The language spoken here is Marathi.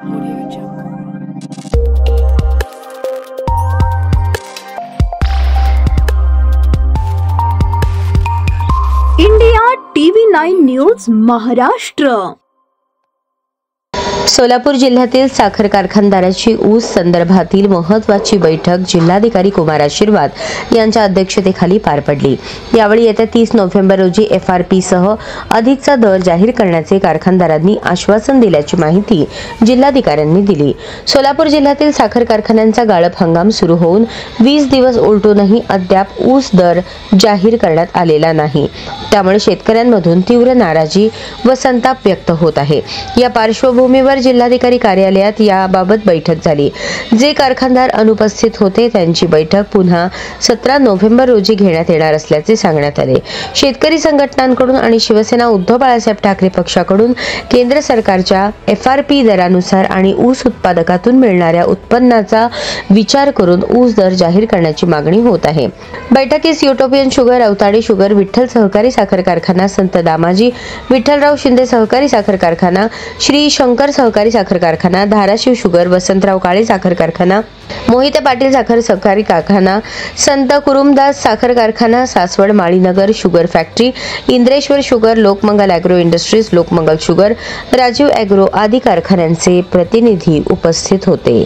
India TV9 news Maharashtra. Solapur जिल्ह्यातील साखर कारखानदाराची ऊस संदर्भातील महत्त्वाची बैठक जिल्हाधिकारी कुमार आशीर्वाद यांच्या अध्यक्षतेखाली पार पडली। यावेळी येत्या 30 नोव्हेंबर रोजी FRP सह अधिकचा दर जाहीर करण्याचे कारखानदारांनी आश्वासन दिल्याची माहिती जिल्हाधिकाऱ्यांनी दिली। सोलापूर जिल्ह्यातील साखर कारखान्यांचा गाळप हंगाम सुरू होऊन 20 दिवस उलटूनही अद्याप ऊस दर जाहीर करण्यात आलेला नाही। त्यामुळे शेतकऱ्यांमधून तीव्र नाराजी व संताप व्यक्त होत आहे। या पार्श्वभूमीवर जिल्हाधिकारी कार्यालयात याबाबत बैठक झाली। जे कारखानदार अनुपस्थित होते त्यांची बैठक पुन्हा 17 नोव्हेंबर रोजी घेण्यात येणार असल्याचे सांगण्यात आले। शेतकरी संघटनांकडून आणि शिवसेना उद्धव बाळासाहेब ठाकरे पक्षाकडून केंद्र सरकारच्या FRP दरानुसार आणि ऊस उत्पादकातून मिळणाऱ्या उत्पन्नाचा विचार करून ऊस दर जाहीर करण्याची मागणी होत आहे। बैठकीस Utopian sugar, Awatade sugar, Vitthal सहकारी साखर कारखाना, संत दामाजी विठ्ठलराव शिंदे सहकारी साखर कारखाना, श्री शंकर सहकारी साखर कारखाना, धाराशिव शुगर, वसंतराव काळे साखर कारखाना, मोहिते पाटील साखर सहकारी कारखाना, संत कुरुमदास साखर कारखाना, Saswad Malinagar sugar factory, Indreshwar sugar, Lokmangal agro industries, Lokmangal sugar, Rajiv agro आदी कारखान्यांचे प्रतिनिधी उपस्थित होते।